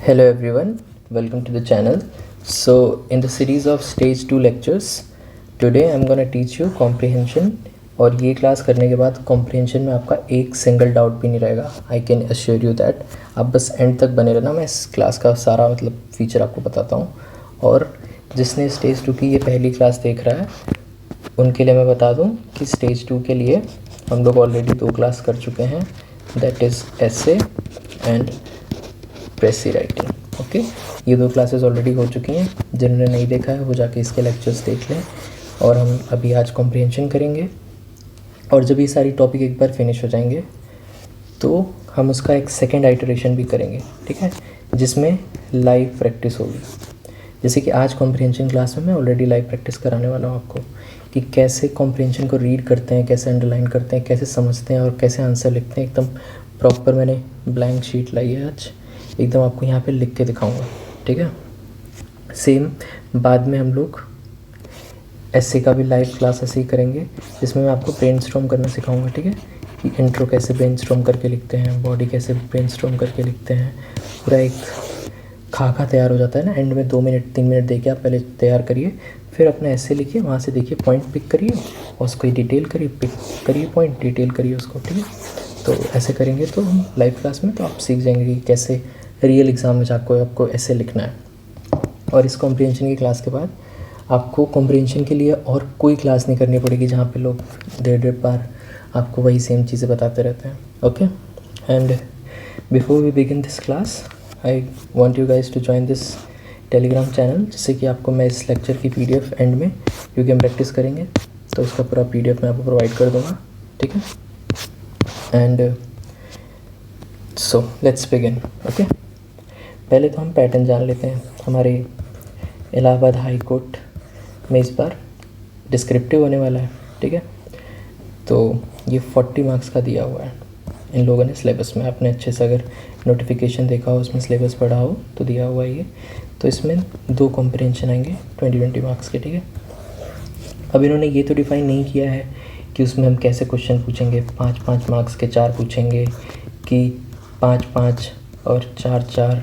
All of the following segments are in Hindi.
Hello everyone, welcome to the channel. So in the series of stage 2 lectures, today I'm gonna teach you comprehension. और ये क्लास करने के बाद comprehension में आपका एक सिंगल डाउट भी नहीं रहेगा. I can assure you that. आप बस एंड तक बने रहना, मैं इस क्लास का सारा फीचर आपको बताता हूँ. और जिसने स्टेज 2 की ये पहली क्लास देख रहा है उनके लिए मैं बता दूँ कि स्टेज 2 के लिए हम लोग ऑलरेडी 2 क्लास कर चुके हैं. That is essay and प्रेसी writing. Okay, ये 2 क्लासेस ऑलरेडी हो चुकी हैं. जिन्होंने नहीं देखा है वो जाके इसके लेक्चर्स देख लें. और हम अभी आज कॉम्प्रिहेंशन करेंगे. और जब ये सारी टॉपिक एक बार फिनिश हो जाएंगे तो हम उसका एक सेकेंड आइटरेशन भी करेंगे, ठीक है, जिसमें लाइव प्रैक्टिस होगी. जैसे कि आज कॉम्प्रिहेंशन क्लास में मैं ऑलरेडी लाइव प्रैक्टिस कराने वाला हूँ आपको कि कैसे कॉम्प्रिहेंशन को रीड करते हैं, कैसे अंडरलाइन करते हैं, कैसे समझते हैं और कैसे आंसर लिखते हैं. एकदम प्रॉपर मैंने ब्लैंक शीट लाई है आज, एकदम आपको यहाँ पे लिख के दिखाऊंगा, ठीक है. सेम बाद में हम लोग एसे का भी लाइव क्लास ऐसे ही करेंगे जिसमें मैं आपको ब्रेनस्टॉर्म करना सिखाऊंगा, ठीक है, कि इंट्रो कैसे ब्रेनस्टॉर्म करके लिखते हैं, बॉडी कैसे ब्रेनस्टॉर्म करके लिखते हैं. पूरा एक खाका तैयार हो जाता है ना एंड में. 2 मिनट 3 मिनट देके आप पहले तैयार करिए, फिर अपना ऐसे लिखिए, वहाँ से देखिए पॉइंट पिक करिए और उसको डिटेल करिए, पिक करिए पॉइंट, डिटेल करिए उसको, ठीक है. तो ऐसे करेंगे तो हम लाइव क्लास में तो आप सीख जाएंगे कि कैसे रियल एग्ज़ाम में आपको ऐसे लिखना है. और इस कॉम्प्रिहेंशन की क्लास के बाद आपको कॉम्प्रिहेंशन के लिए और कोई क्लास नहीं करनी पड़ेगी जहाँ पे लोग 1.5 बार आपको वही सेम चीज़ें बताते रहते हैं. Okay, and before we begin this class I want you guys to join this Telegram channel, जिससे कि आपको मैं इस लेक्चर की PDF एंड में, क्योंकि हम प्रैक्टिस करेंगे तो उसका पूरा PDF मैं आपको प्रोवाइड कर दूँगा, ठीक है. And so let's begin. Okay, पहले तो हम पैटर्न जान लेते हैं. हमारे इलाहाबाद हाई कोर्ट में इस बार डिस्क्रिप्टिव होने वाला है, ठीक है. तो ये 40 मार्क्स का दिया हुआ है इन लोगों ने सिलेबस में. आपने अच्छे से अगर नोटिफिकेशन देखा हो, उसमें सिलेबस पढ़ा हो तो दिया हुआ है ये. तो इसमें 2 कॉम्प्रिहेंशन आएंगे 20 मार्क्स के, ठीक है. अब इन्होंने ये तो डिफ़ाइन नहीं किया है कि उसमें हम कैसे क्वेश्चन पूछेंगे. 5-5 मार्क्स के 4 पूछेंगे कि 5-5 और 4-4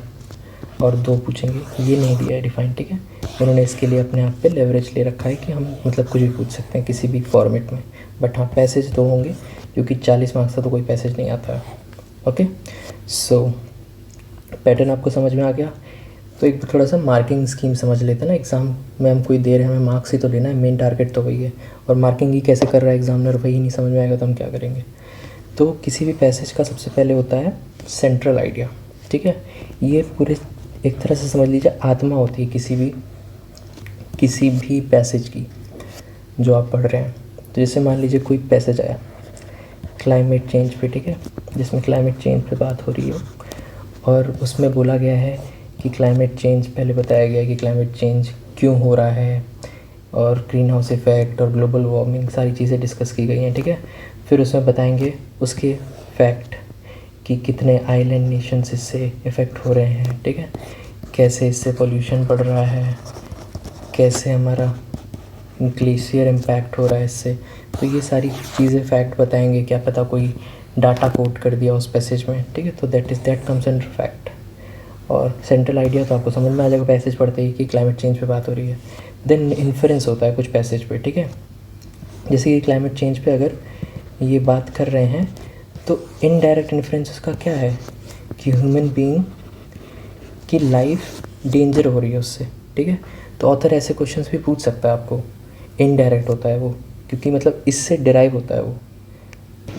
और 2 पूछेंगे, ये नहीं दिया है डिफ़ाइन, ठीक है. उन्होंने इसके लिए अपने आप पे लेवरेज ले रखा है कि हम कुछ भी पूछ सकते हैं किसी भी फॉर्मेट में. बट हाँ, पैसेज 2 होंगे क्योंकि 40 मार्क्स का तो कोई पैसेज नहीं आता है. ओके, सो पैटर्न आपको समझ में आ गया. तो एक थोड़ा सा मार्किंग स्कीम समझ लेते हैं ना. एग्ज़ाम में हम कोई दे रहे हैं, हमें मार्क्स ही तो लेना है, मेन टारगेट तो वही है. और मार्किंग ही कैसे कर रहा है एग्जामिनर, वही नहीं समझ में आएगा तो हम क्या करेंगे. तो किसी भी पैसेज का सबसे पहले होता है सेंट्रल आइडिया, ठीक है. ये पूरे एक तरह से समझ लीजिए आत्मा होती है किसी भी पैसेज की जो आप पढ़ रहे हैं. तो जैसे मान लीजिए कोई पैसेज आया क्लाइमेट चेंज पे, ठीक है, जिसमें क्लाइमेट चेंज पे बात हो रही हो और उसमें बोला गया है कि क्लाइमेट चेंज, पहले बताया गया है कि क्लाइमेट चेंज क्यों हो रहा है और ग्रीन हाउस इफ़ेक्ट और ग्लोबल वार्मिंग, सारी चीज़ें डिस्कस की गई हैं, ठीक है. फिर उसमें बताएंगे उसके फैक्ट कि कितने आइलैंड नेशंस इससे इफ़ेक्ट हो रहे हैं, ठीक है, कैसे इससे पोल्यूशन बढ़ रहा है, कैसे हमारा ग्लेशियर इम्पैक्ट हो रहा है इससे. तो ये सारी चीज़ें फैक्ट बताएंगे. क्या पता कोई डाटा कोट कर दिया उस पैसेज में, ठीक है. तो दैट कम्स अंडर फैक्ट. और सेंट्रल आइडिया तो आपको समझ में आ जाएगा पैसेज पढ़ते ही कि क्लाइमेट चेंज पे बात हो रही है. देन इन्फरेंस होता है कुछ पैसेज पे, ठीक है. जैसे कि क्लाइमेट चेंज पे अगर ये बात कर रहे हैं तो इनडायरेक्ट इन्फ्लुएंस उसका क्या है कि ह्यूमन बीइंग की लाइफ डेंजर हो रही है उससे, ठीक है. तो ऑथर ऐसे क्वेश्चंस भी पूछ सकता है आपको. इनडायरेक्ट होता है वो, क्योंकि इससे डिराइव होता है वो.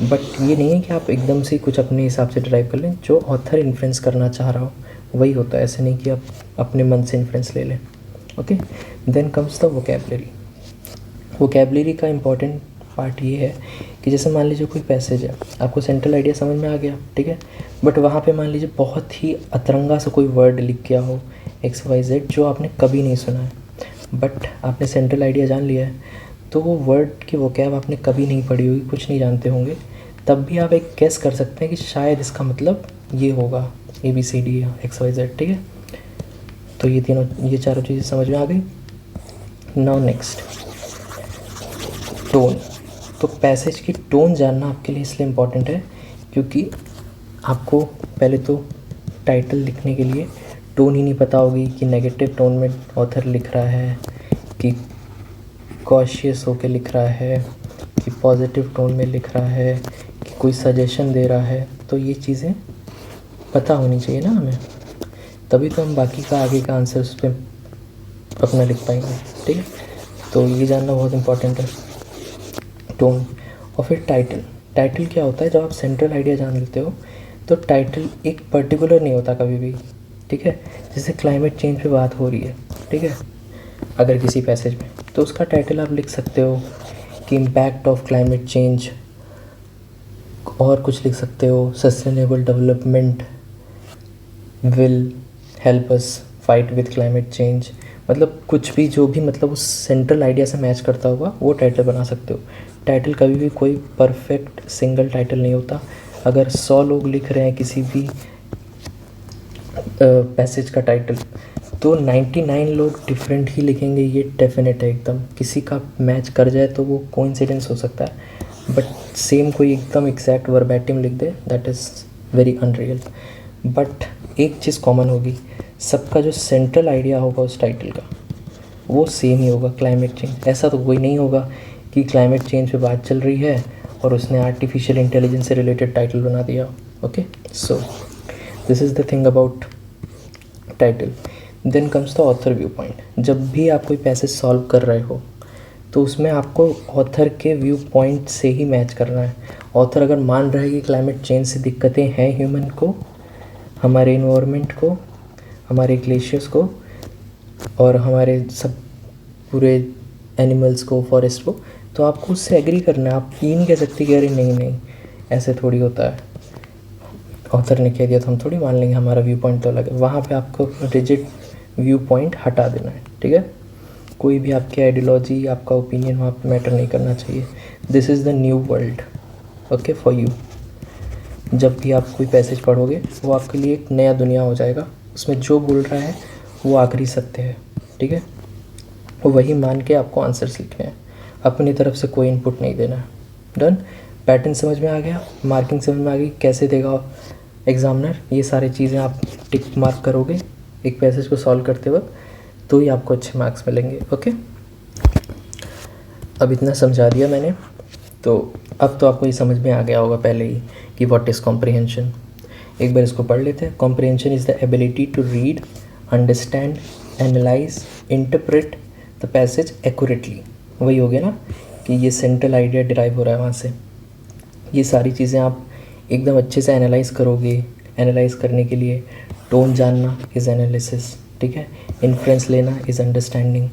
बट ये नहीं है कि आप एकदम से कुछ अपने हिसाब से डिराइव कर लें. जो ऑथर इन्फ्लुएंस करना चाह रहा हो वही होता है, ऐसे नहीं कि आप अपने मन से इन्फ्लुएंस ले लें. Okay, then comes the vocabulary. Vocabulary का इम्पॉर्टेंट पार्ट ये है कि जैसे मान लीजिए कोई पैसेज है, आपको सेंट्रल आइडिया समझ में आ गया, ठीक है, बट वहाँ पे मान लीजिए बहुत ही अतरंगा सा कोई वर्ड लिख गया हो XYZ जो आपने कभी नहीं सुना है, बट आपने सेंट्रल आइडिया जान लिया है. तो वो वर्ड की वोकैब आपने कभी नहीं पढ़ी होगी, कुछ नहीं जानते होंगे, तब भी आप एक गेस कर सकते हैं कि शायद इसका मतलब ये होगा ABCD या XYZ, ठीक है. तो ये चारों चीज़ें समझ में आ गई. Now next, tone. तो पैसेज की टोन जानना आपके लिए इसलिए इम्पॉर्टेंट है क्योंकि आपको पहले तो टाइटल लिखने के लिए टोन ही नहीं पता होगी कि नेगेटिव टोन में ऑथर लिख रहा है कि कॉशियस होके लिख रहा है कि पॉजिटिव टोन में लिख रहा है कि कोई सजेशन दे रहा है, तो ये चीज़ें पता होनी चाहिए ना हमें, तभी तो हम बाकी का आगे का आंसर उस पर अपना लिख पाएंगे। ठीक है, तो ये जानना बहुत इंपॉर्टेंट है, टोन। और फिर टाइटल। टाइटल क्या होता है, जब आप सेंट्रल आइडिया जान लेते हो तो टाइटल एक पर्टिकुलर नहीं होता कभी भी। ठीक है, जैसे क्लाइमेट चेंज पे बात हो रही है, ठीक है, अगर किसी पैसेज में, तो उसका टाइटल आप लिख सकते हो कि इम्पैक्ट ऑफ क्लाइमेट चेंज, और कुछ लिख सकते हो sustainable development will help us fight with climate change. मतलब कुछ भी, जो भी मतलब उस सेंट्रल आइडिया से मैच करता होगा वो टाइटल बना सकते हो। टाइटल कभी भी कोई परफेक्ट सिंगल टाइटल नहीं होता। अगर 100 लोग लिख रहे हैं किसी भी पैसेज का टाइटल, तो 99 लोग डिफरेंट ही लिखेंगे, ये डेफिनेट है एकदम। किसी का मैच कर जाए तो वो कोइंसिडेंस हो सकता है, बट सेम कोई एकदम एग्जैक्ट वर्बैटिम लिख दे, that is very unreal. But एक चीज़ कॉमन होगी, सबका जो सेंट्रल आइडिया होगा उस टाइटल का वो सेम ही होगा, क्लाइमेट चेंज। ऐसा तो कोई नहीं होगा कि क्लाइमेट चेंज पे बात चल रही है और उसने आर्टिफिशियल इंटेलिजेंस से रिलेटेड टाइटल बना दिया। Okay, so this is the thing about title. Then comes the author view point. जब भी आप कोई पैसेज सॉल्व कर रहे हो तो उसमें आपको ऑथर के व्यू पॉइंट से ही मैच करना है। ऑथर अगर मान रहा है कि क्लाइमेट चेंज से दिक्कतें हैं ह्यूमन को, हमारे इन्वायरमेंट को, हमारे ग्लेशियर्स को, और हमारे सब पूरे एनिमल्स को, फॉरेस्ट को, तो आपको उससे एग्री करना है। आप ये नहीं कह सकते कि अरे नहीं नहीं ऐसे थोड़ी होता है, ऑथर ने कह दिया तो हम थोड़ी मान लेंगे, हमारा व्यू पॉइंट तो अलग है। वहाँ पे आपको रिजिड व्यू पॉइंट हटा देना है। ठीक है, कोई भी आपकी आइडियोलॉजी, आपका ओपिनियन वहाँ पे मैटर नहीं करना चाहिए। This is the new world, okay, for you. जब भी आप कोई पैसेज पढ़ोगे वो आपके लिए एक नया दुनिया हो जाएगा, उसमें जो बोल रहा है वो आखिरी सत्य है। ठीक है, वो वही मान के आपको आंसर्स लिखने हैं, अपनी तरफ से कोई इनपुट नहीं देना है। डन। पैटर्न समझ में आ गया, मार्किंग समझ में आ गई, कैसे देगा एग्जामिनर, ये सारी चीज़ें आप टिक मार्क करोगे एक पैसेज को सॉल्व करते वक्त, तो ही आपको अच्छे मार्क्स मिलेंगे। ओके, अब इतना समझा दिया मैंने, तो अब तो आपको ये समझ में आ गया होगा पहले ही कि व्हाट इज़ कॉम्प्रिहेंशन। एक बार इसको पढ़ लेते हैं। Comprehension is the ability to read, understand, analyse, interpret the passage accurately. वही हो गया ना कि ये सेंट्रल आइडिया डिराइव हो रहा है वहाँ से। ये सारी चीज़ें आप एकदम अच्छे से एनालाइज करोगे। एनालाइज करने के लिए टोन जानना इज़ एनालिसिस, ठीक है, इन्फ्रेंस लेना is understanding,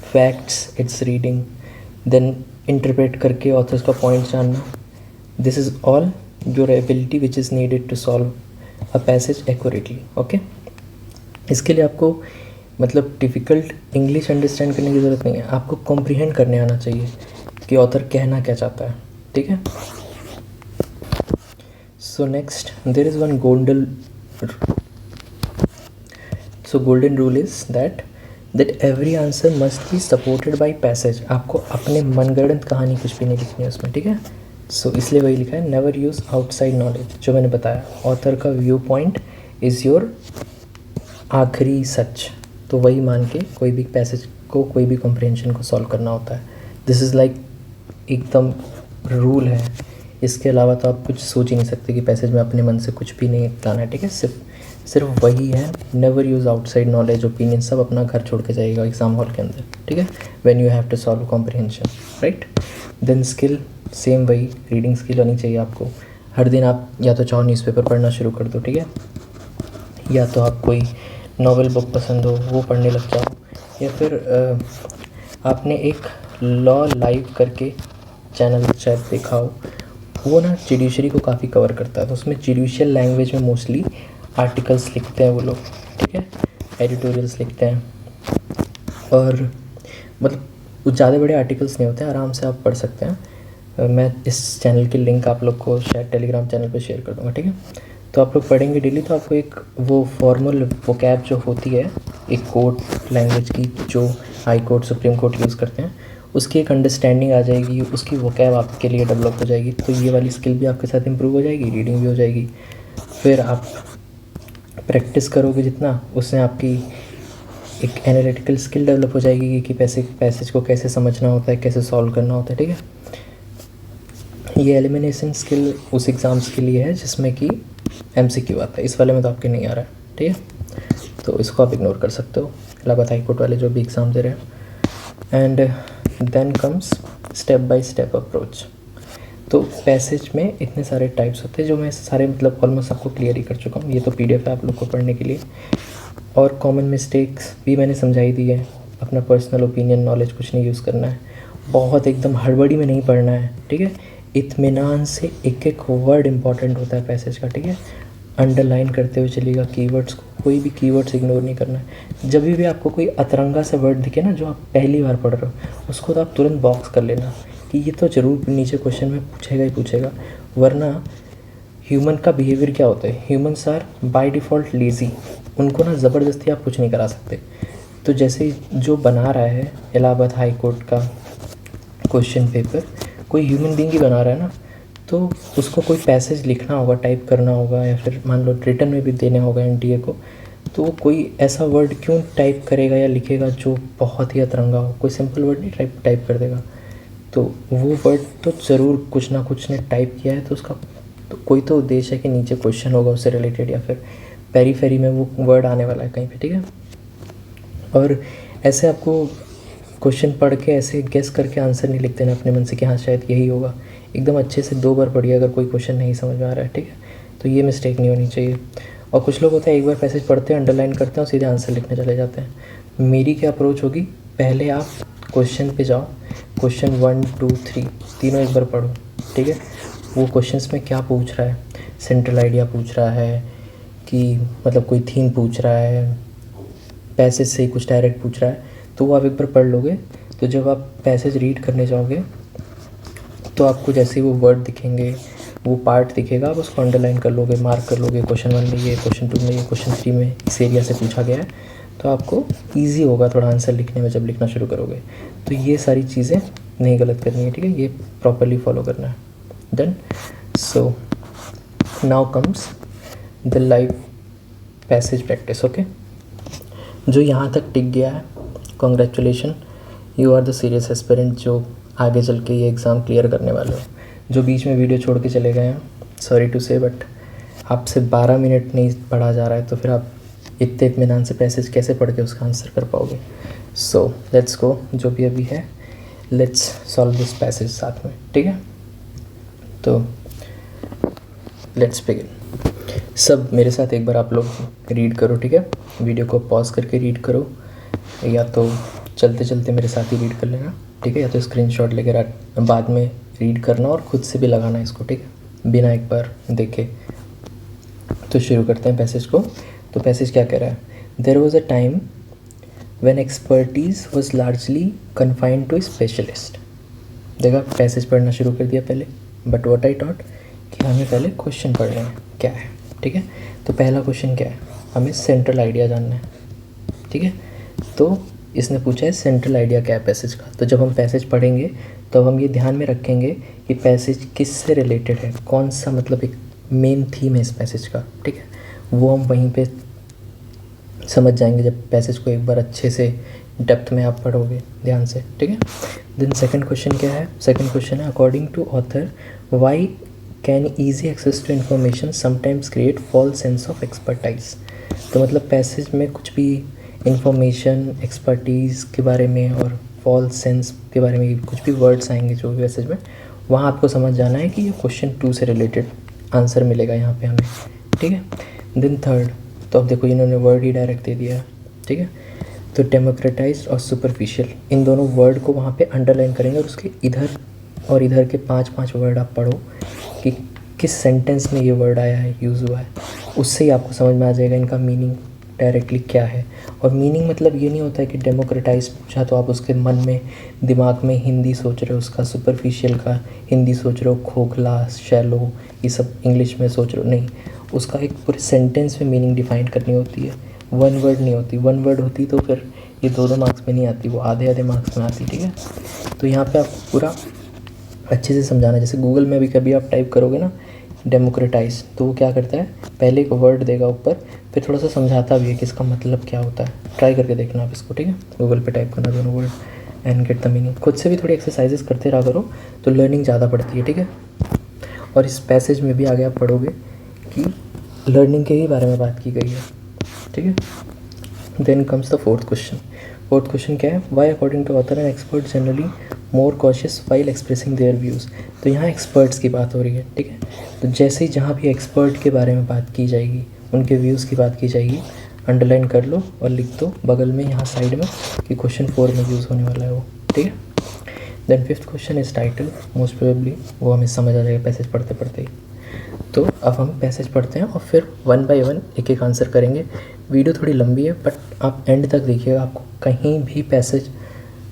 facts it's reading, then interpret करके ऑथर्स का पॉइंट जानना। This is all your ability which is needed to solve a passage accurately. Okay, इसके लिए आपको मतलब डिफ़िकल्ट इंग्लिश अंडरस्टैंड करने की ज़रूरत नहीं है, आपको कॉम्प्रिहेंड करने आना चाहिए कि ऑथर कहना क्या चाहता है। ठीक है, so next there is one golden rule is that every answer must be supported by passage। आपको अपने मनगढ़ंत कहानी कुछ भी नहीं लिखनी है उसमें। ठीक है, सो इसलिए वही लिखा है, नेवर यूज़ आउटसाइड नॉलेज, जो मैंने बताया, ऑथर का व्यू पॉइंट इज़ योर आखिरी सच, तो वही मान के कोई भी पैसेज को, कोई भी कॉम्प्रिहेंशन को सॉल्व करना होता है। दिस इज़ लाइक एकदम रूल है, इसके अलावा तो आप कुछ सोच ही नहीं सकते कि पैसेज में अपने मन से कुछ भी नहीं लाना है। ठीक है, सिर्फ वही है, never use outside knowledge, opinion, सब अपना घर छोड़ के जाइएगा एग्ज़ाम हॉल के अंदर। ठीक है, when you have to solve comprehension, right. Then skill, same वही, रीडिंग स्किल होनी चाहिए आपको। हर दिन आप या तो चाहो न्यूज़पेपर पढ़ना शुरू कर दो, ठीक है, या तो आप कोई नॉवेल बुक पसंद हो वो पढ़ने लग जाओ, या फिर आपने एक लॉ लाइव करके चैनल शायद देखा हो, वो ना जुडिशरी को काफ़ी कवर करता है, तो उसमें जुडिशियल लैंग्वेज में मोस्टली आर्टिकल्स लिखते हैं वो लोग। ठीक है, एडिटोरियल्स लिखते हैं, और मतलब ज़्यादा बड़े आर्टिकल्स नहीं होते हैं, आराम से आप पढ़ सकते हैं। मैं इस चैनल की लिंक आप लोग को शायद टेलीग्राम चैनल पे शेयर कर दूँगा। ठीक है, तो आप लोग पढ़ेंगे डेली, तो आपको एक वो फॉर्मल वोकैब जो होती है एक कोर्ट लैंग्वेज की, जो high court, supreme court use करते हैं, उसकी एक अंडरस्टैंडिंग आ जाएगी, उसकी वोकैब आपके लिए डेवलप हो जाएगी। तो ये वाली स्किल भी आपके साथ इम्प्रूव हो जाएगी, रीडिंग भी हो जाएगी। फिर आप प्रैक्टिस करोगे जितना, उससे आपकी एक एनालिटिकल स्किल डेवलप हो जाएगी कि पैसेज को कैसे समझना होता है, कैसे सॉल्व करना होता है, ठीक है। ये एलिमिनेशन स्किल उस एग्ज़ाम्स के लिए है जिसमें कि MCQ आता है, इस वाले में तो आपके नहीं आ रहा है, ठीक है। तो इसको आप इग्नोर कर सकते हो, इलाहाबाद हाई कोर्ट वाले जो भी एग्ज़ाम दे रहे हैं। And then comes step by step approach. तो पैसेज में इतने सारे टाइप्स होते हैं जो मैं सारे मतलब ऑलमोस्ट आपको क्लियर ही कर चुका हूँ। ये तो PDF है आप लोग को पढ़ने के लिए, और कॉमन मिस्टेक्स भी मैंने समझाई दी है। अपना पर्सनल ओपिनियन नॉलेज कुछ नहीं यूज़ करना है, बहुत एकदम हड़बड़ी में नहीं पढ़ना है, ठीक है। इत्मीनान से एक एक वर्ड इंपॉर्टेंट होता है पैसेज का, ठीक है। अंडरलाइन करते हुए चलिएगा कीवर्ड्स को, कोई भी कीवर्ड्स इग्नोर नहीं करना है। जब भी आपको कोई अतरंगा सा वर्ड दिखे ना जो आप पहली बार पढ़ रहे हो, उसको तो आप तुरंत बॉक्स कर लेना कि ये तो ज़रूर नीचे क्वेश्चन में पूछेगा ही पूछेगा। वरना ह्यूमन का बिहेवियर क्या होता है, humans are by default lazy, उनको ना ज़बरदस्ती आप कुछ नहीं करा सकते। तो जैसे जो बना रहा है इलाहाबाद हाई कोर्ट का क्वेश्चन पेपर, कोई ह्यूमन बीइंग ही बना रहा है ना, तो उसको कोई पैसेज लिखना होगा, टाइप करना होगा, या फिर मान लो रिटन में भी देना होगा NTA को, तो वो कोई ऐसा वर्ड क्यों टाइप करेगा या लिखेगा जो बहुत ही अतरंगा हो। कोई सिंपल वर्ड नहीं टाइप कर देगा, तो वो वर्ड तो ज़रूर कुछ ना कुछ ने टाइप किया है, तो उसका तो कोई तो उद्देश्य है कि नीचे क्वेश्चन होगा उससे रिलेटेड, या फिर पेरीफेरी में वो वर्ड आने वाला है कहीं पे, ठीक है। और ऐसे आपको क्वेश्चन पढ़ के ऐसे गेस करके आंसर नहीं लिख देना अपने मन से कि हाँ शायद यही होगा। एकदम अच्छे से 2 बार पढ़िए अगर कोई क्वेश्चन नहीं समझ में आ रहा है, ठीक है। तो ये मिस्टेक नहीं होनी चाहिए। और कुछ लोग होते हैं एक बार पैसेज पढ़ते हैं, अंडरलाइन करते हैं और सीधे आंसर लिखने चले जाते हैं। मेरी क्या अप्रोच होगी, पहले आप क्वेश्चन पे जाओ, क्वेश्चन 1 2 3 तीनों एक बार पढ़ो, ठीक है। वो क्वेश्चंस में क्या पूछ रहा है, सेंट्रल आइडिया पूछ रहा है कि मतलब कोई थीम पूछ रहा है, पैसेज से ही कुछ डायरेक्ट पूछ रहा है, तो वो आप एक बार पढ़ लोगे, तो जब आप पैसेज रीड करने जाओगे तो आपको जैसे ही वो वर्ड दिखेंगे, वो पार्ट दिखेगा, आप उसको अंडरलाइन कर लोगे, मार्क कर लोगे, क्वेश्चन 1 में ये, क्वेश्चन 2 में ये, क्वेश्चन 3 में इस एरिया से पूछा गया है, तो आपको ईजी होगा थोड़ा आंसर लिखने में जब लिखना शुरू करोगे। तो ये सारी चीज़ें नहीं गलत करनी है, ठीक है, ये प्रॉपरली फॉलो करना है। Done. So now comes the live passage practice. Okay, जो यहाँ तक टिक गया है, congratulation, you are the serious aspirant जो आगे चल के ये एग्ज़ाम क्लियर करने वाले हो। जो बीच में वीडियो छोड़ के चले गए हैं, सॉरी टू से, बट आपसे 12 मिनट नहीं पढ़ा जा रहा है, तो फिर आप इतने इत्मीनान से पैसेज कैसे पढ़ के उसका आंसर कर पाओगे। सो लेट्स गो, जो भी अभी है लेट्स सॉल्व दिस पैसेज साथ में, ठीक है। तो लेट्स बिगिन। सब मेरे साथ एक बार आप लोग रीड करो, ठीक है। वीडियो को पॉज करके रीड करो, या तो चलते चलते मेरे साथ ही रीड कर लेना, ठीक है, या तो स्क्रीनशॉट लेकर बाद में रीड करना और ख़ुद से भी लगाना इसको, ठीक है, बिना एक बार देखे। तो शुरू करते हैं पैसेज को। तो पैसेज क्या कह रहा है, there was a time when expertise was largely confined to specialist. देखा, पैसेज पढ़ना शुरू कर दिया पहले, बट व्हाट आई टॉट कि हमें पहले क्वेश्चन पढ़ने हैं क्या है, ठीक है। तो पहला क्वेश्चन क्या है, हमें सेंट्रल आइडिया जानना है, ठीक है। तो इसने पूछा है सेंट्रल आइडिया क्या है पैसेज का। तो जब हम पैसेज पढ़ेंगे तो हम ये ध्यान में रखेंगे कि पैसेज किससे रिलेटेड है, कौन सा मतलब एक मेन थीम है इस पैसेज का, ठीक है। वो हम वहीं पे समझ जाएंगे जब पैसेज को एक बार अच्छे से डेप्थ में आप पढ़ोगे ध्यान से, ठीक है। देन सेकंड क्वेश्चन क्या है, सेकंड क्वेश्चन है according to author why can easy access to information sometimes create false sense of expertise. तो मतलब पैसेज में कुछ भी इंफॉर्मेशन, एक्सपर्टीज़ के बारे में और फॉल्स सेंस के बारे में कुछ भी वर्ड्स आएंगे जो भी मैसेज में, वहाँ आपको समझ जाना है कि ये क्वेश्चन 2 से रिलेटेड आंसर मिलेगा यहाँ पे हमें, ठीक है। देन थर्ड, तो अब देखो इन्होंने वर्ड ही डायरेक्ट दे दिया है, ठीक है। तो डेमोक्रेटाइज्ड और सुपरफिशियल, इन दोनों वर्ड को वहाँ पे अंडरलाइन करेंगे और उसके इधर और इधर के 5-5 वर्ड आप पढ़ो कि किस सेंटेंस में ये वर्ड आया है, यूज़ हुआ है, उससे ही आपको समझ में आ जाएगा इनका मीनिंग डायरेक्टली क्या है। और मीनिंग मतलब ये नहीं होता है कि डेमोक्रेटाइज पूछा तो आप उसके मन में दिमाग में हिंदी सोच रहे हो, उसका सुपरफिशियल का हिंदी सोच रहे हो, खोखला, शैलो, ये सब इंग्लिश में सोच रहे हो, नहीं, उसका एक पूरे सेंटेंस में मीनिंग डिफाइन करनी होती है, 1 वर्ड नहीं होती। 1 वर्ड होती तो फिर ये 2-2 मार्क्स में नहीं आती, वो आधे मार्क्स में आती, ठीक है। तो यहाँ पर आपको पूरा अच्छे से समझाना, जैसे गूगल में भी कभी आप टाइप करोगे ना डेमोक्रेटाइज, तो वो क्या करता है, पहले एक वर्ड देगा ऊपर, फिर थोड़ा सा समझाता भी है कि इसका मतलब क्या होता है। ट्राई करके देखना आप इसको, ठीक है, गूगल पे टाइप करना दोनों word and get the meaning. खुद से भी थोड़ी एक्सरसाइजेस करते रहा करो तो लर्निंग ज़्यादा पड़ती है, ठीक है। और इस पैसेज में भी आगे आप पढ़ोगे कि लर्निंग के ही बारे में बात की गई है, ठीक है। Then comes the fourth question. Fourth question क्या है, why according to author and expert generally more cautious while expressing their views. तो यहाँ एक्सपर्ट्स की बात हो रही है, ठीक है। तो जैसे ही जहाँ भी एक्सपर्ट के बारे में बात की जाएगी, उनके व्यूज़ की बात की जाएगी, अंडरलाइन कर लो और लिख दो बगल में यहाँ साइड में कि क्वेश्चन 4 में यूज़ होने वाला है वो, ठीक है। Then fifth question is title, most probably वो हमें समझ आ जाएगा पैसेज पढ़ते पढ़ते ही। तो अब हम पैसेज पढ़ते हैं और फिर 1 बाय 1 एक एक आंसर करेंगे। वीडियो थोड़ी लंबी है बट आप एंड तक देखिएगा, आपको कहीं भी पैसेज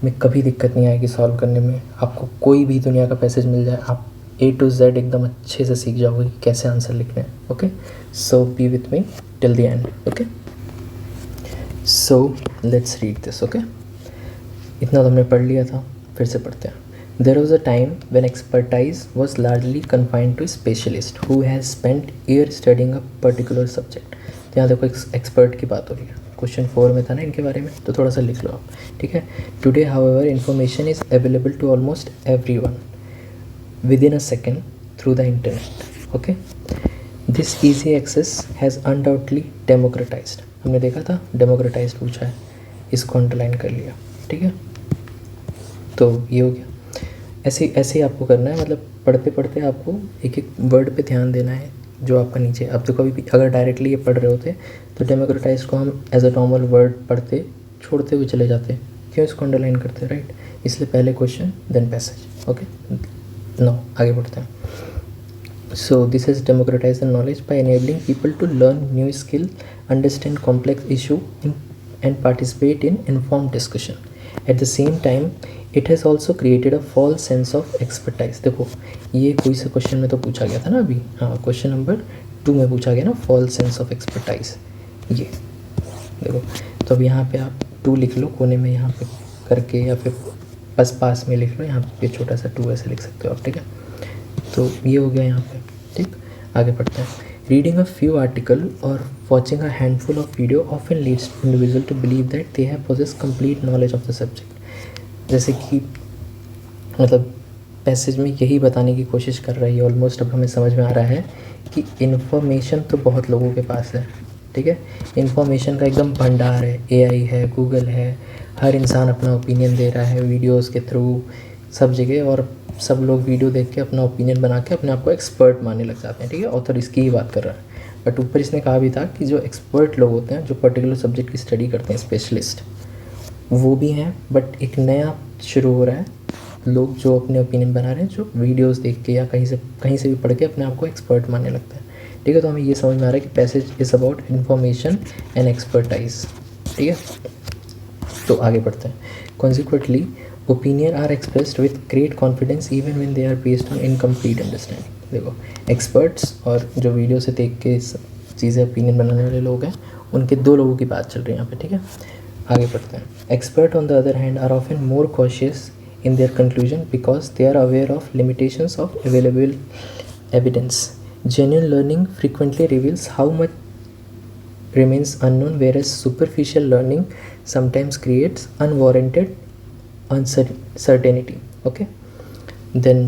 में कभी दिक्कत नहीं आएगी सॉल्व करने में। आपको कोई भी दुनिया का पैसेज मिल जाए, आप A to Z एकदम अच्छे से सीख जाओगे कि कैसे आंसर लिखने हैं, okay. So B with me till the end, okay. So let's read this, okay. इतना तो हमने पढ़ लिया था, फिर से पढ़ते हैं। There was a time when expertise was largely confined to specialist who has spent years studying a particular subject। तो यहाँ देखो एक्सपर्ट की बात हो रही है, क्वेश्चन 4 में था ना इनके बारे में, तो थोड़ा सा लिख लो आप, ठीक है। Today however information is available to almost everyone within a second through the internet, okay. This easy access has undoubtedly democratised, हमने देखा था डेमोक्रेटाइज्ड पूछा है, इसको अंडरलाइन कर लिया, ठीक है। तो ये हो गया। ऐसे ही आपको करना है, मतलब पढ़ते पढ़ते आपको एक एक वर्ड पे ध्यान देना है जो आपका नीचे। अब तो कभी भी अगर डायरेक्टली ये पढ़ रहे होते तो डेमोक्रेटाइज को हम एज अ नॉर्मल वर्ड पढ़ते छोड़ते हुए चले जाते, क्यों इसको अंडरलाइन करते, राइट। इसलिए पहले question then passage, okay. No आगे बढ़ते हैं। So this is democratise the knowledge by enabling people to learn new skill, understand complex issue and participate in inform discussion. At the same time it has also created a false sense of expertise. देखो ये कोई से क्वेश्चन में तो पूछा गया था ना अभी, हाँ क्वेश्चन नंबर 2 में पूछा गया ना, फॉल्स सेंस ऑफ एक्सपर्टाइज। ये देखो, तो अब यहाँ पे आप 2 लिख लो कोने में यहाँ पे करके, या फिर बस पास में लिख लो, यहाँ पे छोटा सा 2 ऐसे लिख सकते हो आप, ठीक है। तो ये हो गया यहाँ पे, ठीक। आगे बढ़ते हैं। रीडिंग अ फ्यू आर्टिकल और watching a handful of video often leads individual to believe that they have possess complete knowledge of the subject. जैसे कि मतलब पैसेज में यही बताने की कोशिश कर रही है ऑलमोस्ट, अब हमें समझ में आ रहा है कि इन्फॉर्मेशन तो बहुत लोगों के पास है, ठीक है। इन्फॉर्मेशन का एकदम भंडार है, AI है, गूगल है, हर इंसान अपना ओपिनियन दे रहा है वीडियोस के थ्रू सब जगह, और सब लोग वीडियो देख के अपना ओपिनियन बना के अपने आप को एक्सपर्ट मानने लग जाते हैं, ठीक है। ऑथर इसकी ही बात कर रहा है, बट ऊपर इसने कहा भी था कि जो एक्सपर्ट लोग होते हैं, जो पर्टिकुलर सब्जेक्ट की स्टडी करते हैं, स्पेशलिस्ट, वो भी हैं, बट एक नया शुरू हो रहा है, लोग जो अपने ओपिनियन बना रहे हैं, जो वीडियोस देख के या कहीं से भी पढ़ के अपने आप को एक्सपर्ट मानने लगता है, ठीक है। तो हमें ये समझ में आ रहा है कि passage is about information and expertise, ठीक है। तो आगे बढ़ते हैं। Consequently opinion are expressed with great confidence even when they are based on incomplete understanding. देखो एक्सपर्ट्स और जो वीडियो से देख के चीज़ें ओपिनियन बनाने वाले लोग हैं, उनके 2 लोगों की बात चल रही है यहाँ पे, ठीक है। आगे बढ़ते हैं। Expert on the other hand are often more cautious in their conclusion because they are aware of limitations of available evidence. Genuine learning frequently reveals how much remains unknown, whereas superficial learning sometimes creates unwarranted uncertainty. Okay, then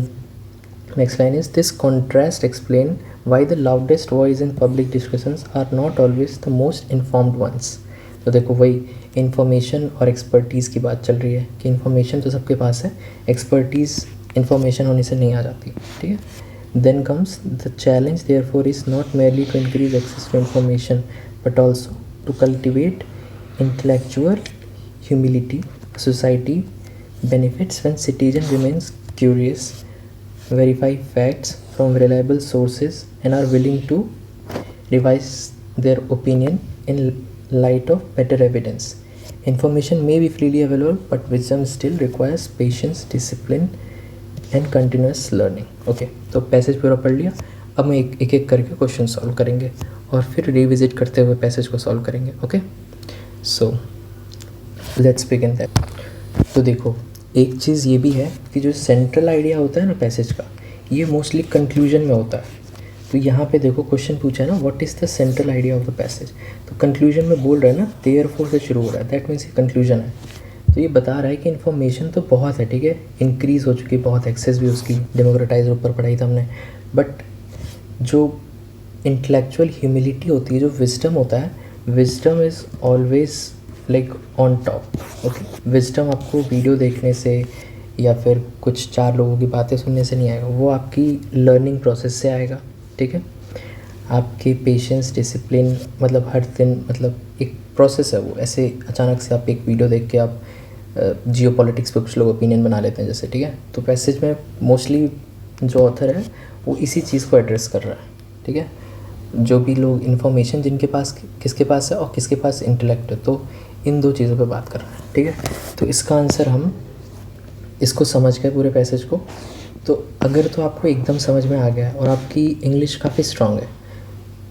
next line is, this contrast explain why the loudest voice in public discussions are not always the most informed ones. तो देखो वही इन्फॉर्मेशन और एक्सपर्टीज़ की बात चल रही है कि इन्फॉर्मेशन तो सबके पास है, एक्सपर्टीज़ इन्फॉर्मेशन होने से नहीं आ जाती, ठीक है। Then comes the challenge therefore is not merely to increase access to information but also to cultivate intellectual humility. Society benefits when citizen remains curious, verify facts from reliable sources and are willing to revise their opinion in light of better evidence. Information may be freely available, but wisdom still requires patience, discipline and continuous learning. Okay, तो पैसेज पूरा पढ़ लिया। अब मैं एक एक करके क्वेश्चन सॉल्व करेंगे और फिर रिविजिट करते हुए पैसेज को सॉल्व करेंगे। Okay, so let's begin that. तो देखो एक चीज़ ये भी है कि जो सेंट्रल आइडिया होता है ना पैसेज का, ये मोस्टली कंक्लूजन में होता है। तो यहाँ पे देखो क्वेश्चन पूछा है ना, what is the central idea of the passage. तो कंक्लूजन में बोल रहा है ना, देयरफॉर से शुरू हो रहा है, दैट मीन्स ये कंक्लूजन है। तो ये बता रहा है कि इन्फॉर्मेशन तो बहुत है, ठीक है, इंक्रीज़ हो चुकी है बहुत, एक्सेस भी उसकी, डेमोक्रेटाइज ऊपर पढ़ाई था हमने, बट जो इंटेलेक्चुअल ह्यूमिलिटी होती है, जो विजडम होता है, wisdom is always like on top. Okay, wisdom आपको वीडियो देखने से या फिर कुछ चार लोगों की बातें सुनने से नहीं आएगा, वो आपकी लर्निंग प्रोसेस से आएगा, ठीक है। आपके पेशेंस, डिसिप्लिन, मतलब हर दिन, मतलब एक प्रोसेस है वो, ऐसे अचानक से आप एक वीडियो देख के आप जियो पॉलिटिक्स पे कुछ लोग ओपिनियन बना लेते हैं जैसे, ठीक है। तो पैसेज में मोस्टली जो ऑथर है वो इसी चीज़ को एड्रेस कर रहा है, ठीक है। जो भी लोग इन्फॉर्मेशन जिनके पास, किसके पास है और किसके पास इंटेलेक्ट है, तो इन दो चीज़ों पे बात कर रहा है, ठीक है। तो इसका आंसर हम इसको समझ गए पूरे पैसेज को। तो अगर तो आपको एकदम समझ में आ गया है और आपकी इंग्लिश काफ़ी स्ट्रांग है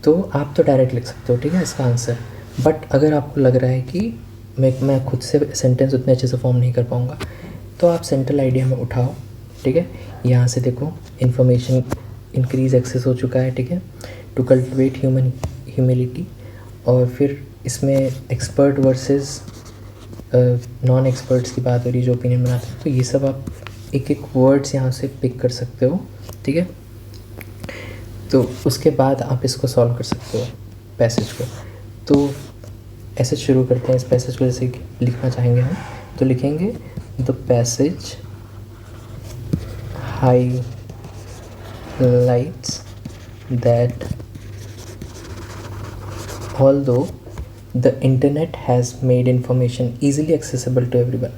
तो आप तो डायरेक्ट लिख सकते हो, ठीक है, इसका आंसर। बट अगर आपको लग रहा है कि मैं खुद से सेंटेंस उतने अच्छे से फॉर्म नहीं कर पाऊँगा, तो आप सेंट्रल आइडिया में उठाओ, ठीक है। यहाँ से देखो, इन्फॉर्मेशन इंक्रीज एक्सेस हो चुका है, ठीक है, टू कल्टिवेट ह्यूमन ह्यूमिलिटी, और फिर इसमें एक्सपर्ट वर्सेस नॉन एक्सपर्ट्स की बात हो रही है जो ओपिनियन बनाते हैं। तो ये सब आप एक एक वर्ड्स यहाँ से पिक कर सकते हो, ठीक है। तो उसके बाद आप इसको सॉल्व कर सकते हो पैसेज को। तो ऐसे शुरू करते हैं इस पैसेज को, जैसे लिखना चाहेंगे हम तो लिखेंगे the passage highlights that although the internet has made information easily accessible to everyone,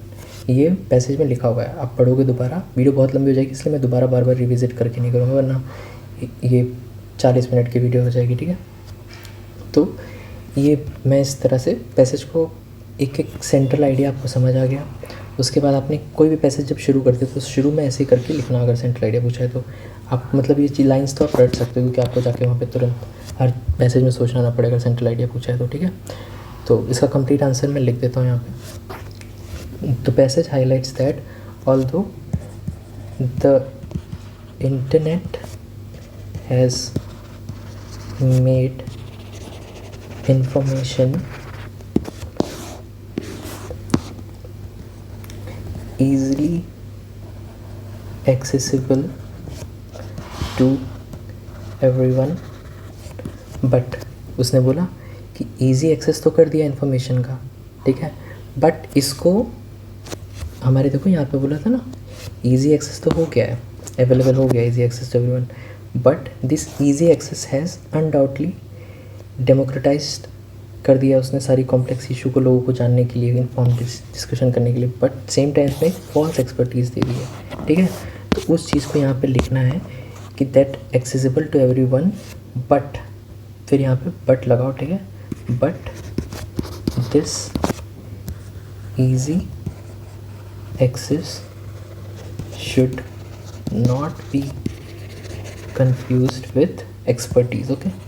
ये पैसेज में लिखा हुआ है, आप पढ़ोगे दोबारा, वीडियो बहुत लंबी हो जाएगी इसलिए मैं दोबारा बार बार रिविजिट करके नहीं करूँगा, वरना ये 40 मिनट की वीडियो हो जाएगी, ठीक है। तो ये मैं इस तरह से पैसेज को, एक एक सेंट्रल आइडिया आपको समझ आ गया। उसके बाद आपने कोई भी पैसेज जब शुरू करते हो तो शुरू में ऐसे ही करके लिखना, अगर सेंट्रल आइडिया पूछा है तो आप, मतलब ये लाइंस तो आप रट सकते हो क्योंकि आपको जाके वहाँ पे तुरंत हर पैसेज में सोचना ना पड़ेगा, सेंट्रल आइडिया पूछा है तो, ठीक है। तो इसका कंप्लीट आंसर मैं लिख देता हूँ यहाँ पे। तो passage highlights that although the internet has made information easily accessible to everyone, but उसने बोला कि easy access तो कर दिया इन्फॉर्मेशन का, ठीक है, बट इसको हमारे, देखो यहाँ पे बोला था ना, easy access तो हो गया है, अवेलेबल हो गया easy access to everyone, but this easy access has undoubtedly democratised कर दिया उसने सारी कॉम्प्लेक्स इशू को लोगों को जानने के लिए, इन्फॉर्म डिस्कशन करने के लिए, बट सेम टाइम में फॉल्स एक्सपर्टीज़ दे दी है, ठीक है। तो उस चीज़ को यहाँ पे लिखना है कि that accessible to everyone, but फिर यहाँ पे बट लगाओ, ठीक है, but this easy access should not be confused with expertise, okay.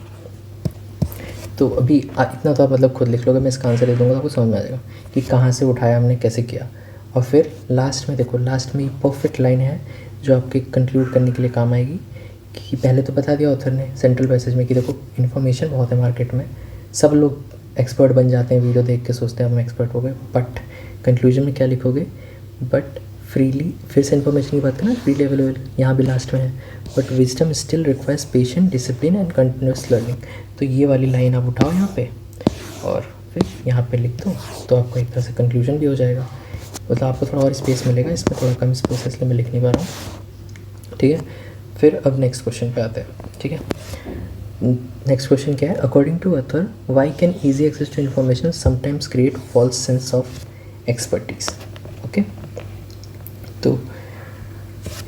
तो अभी इतना तो आप मतलब खुद लिख लोगे, मैं इसका आंसर दे दूँगा तो आपको समझ में आ जाएगा कि कहाँ से उठाया हमने, कैसे किया। और फिर लास्ट में देखो, लास्ट में ये परफेक्ट लाइन है जो आपके कंक्लूड करने के लिए काम आएगी, कि पहले तो बता दिया ऑथर ने सेंट्रल पैसेज में कि देखो इन्फॉर्मेशन बहुत है मार्केट में, सब लोग एक्सपर्ट बन जाते हैं, वीडियो देख के सोचते हैं हम एक्सपर्ट हो गए, बट कंक्लूजन में क्या लिखोगे, बट फ्रीली, फिर से इन्फॉर्मेशन की बात करना, फ्रीली अवेलेबल, यहाँ भी लास्ट में है, but wisdom still requires patient, discipline and continuous learning. तो ये वाली लाइन आप उठाओ यहाँ पे और फिर यहाँ पे लिख दो, तो आपको एक तरह से कंक्लूजन भी हो जाएगा, मतलब आपको थोड़ा और स्पेस मिलेगा, इसमें थोड़ा कम स्पेस है इसलिए मैं लिख नहीं पा रहा हूँ, ठीक है। फिर अब नेक्स्ट क्वेश्चन पे आते हैं, ठीक है। नेक्स्ट क्वेश्चन क्या है, according to author why can easy access to information sometimes create false sense of expertise, okay. तो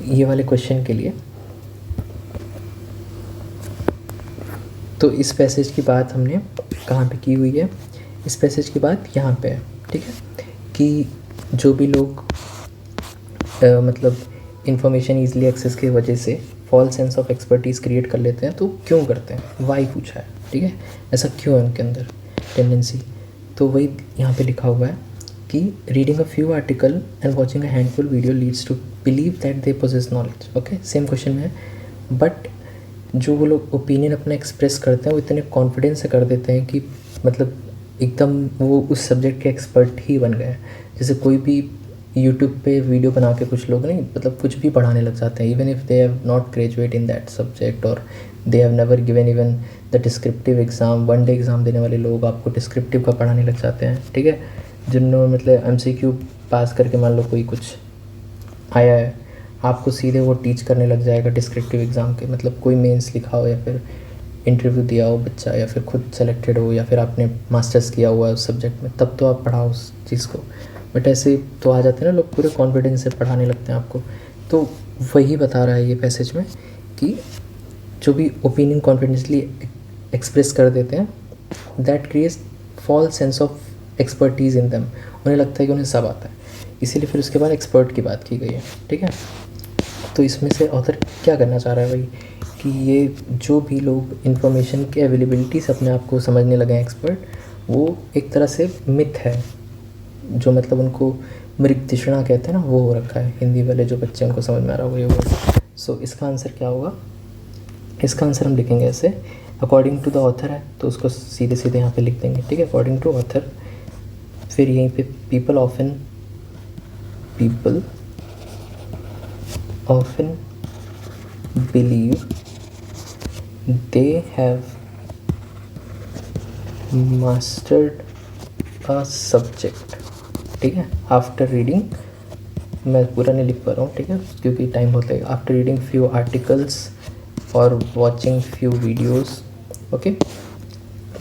ये वाले क्वेश्चन के लिए, तो इस पैसेज की बात हमने कहाँ पे की हुई है, इस पैसेज की बात यहाँ पे है, ठीक है, कि जो भी लोग मतलब इंफॉर्मेशन ईजिली एक्सेस की वजह से false sense of expertise create कर लेते हैं, तो क्यों करते हैं, वाई पूछा है, ठीक है, ऐसा क्यों है उनके अंदर टेंडेंसी। तो वही यहाँ पे लिखा हुआ है कि reading a few article and watching a handful video leads to believe that they possess knowledge, okay, same question में है, बट जो वो लोग ओपिनियन अपना एक्सप्रेस करते हैं वो इतने कॉन्फिडेंस से कर देते हैं कि मतलब एकदम वो उस सब्जेक्ट के एक्सपर्ट ही बन गए हैं। जैसे कोई भी यूट्यूब पे वीडियो बना के कुछ लोग नहीं मतलब कुछ भी पढ़ाने लग जाते हैं, even if they have not graduate in that subject और they have never given even the descriptive exam. One day exam देने वाले लोग आपको डिस्क्रिप्टिव का पढ़ाने लग जाते हैं, ठीक है। जिन्होंने मतलब MCQ पास करके मान लो कोई कुछ आया है, आपको सीधे वो टीच करने लग जाएगा डिस्क्रिप्टिव एग्ज़ाम के। मतलब कोई मेंस लिखा हो या फिर इंटरव्यू दिया हो बच्चा, या फिर खुद सेलेक्टेड हो, या फिर आपने मास्टर्स किया हुआ है उस सब्जेक्ट में, तब तो आप पढ़ाओ उस चीज़ को। बट ऐसे तो आ जाते हैं ना लोग, पूरे कॉन्फिडेंस से पढ़ाने लगते हैं आपको। तो वही बता रहा है ये पैसेज में कि जो भी ओपिनियन कॉन्फिडेंसली एक्सप्रेस कर देते हैं, that creates false sense of expertise in them. उन्हें लगता है कि उन्हें सब आता है, इसीलिए फिर उसके बाद एक्सपर्ट की बात की गई है, ठीक है। तो इसमें से ऑथर क्या करना चाह रहा है भाई कि ये जो भी लोग इन्फॉर्मेशन के अवेलेबिलिटी से अपने आप को समझने लगे हैं एक्सपर्ट, वो एक तरह से मिथ है, जो मतलब उनको मृग तृष्णा कहते हैं ना, वो हो रखा है। हिंदी वाले जो बच्चे उनको समझ में आ रहा होगा ये वर्ड। सो इसका आंसर क्या होगा? इसका आंसर हम लिखेंगे ऐसे, अकॉर्डिंग टू द ऑथर है तो उसको सीधे सीधे यहाँ पे लिख देंगे, ठीक है। अकॉर्डिंग टू ऑथर, फिर यहीं पे people often believe they have mastered a subject, ठीक है, आफ्टर रीडिंग, मैं पूरा नहीं लिख पा रहा हूँ, ठीक है, क्योंकि टाइम बहुत लगेगा। आफ्टर रीडिंग फ्यू आर्टिकल्स और watching few videos, okay,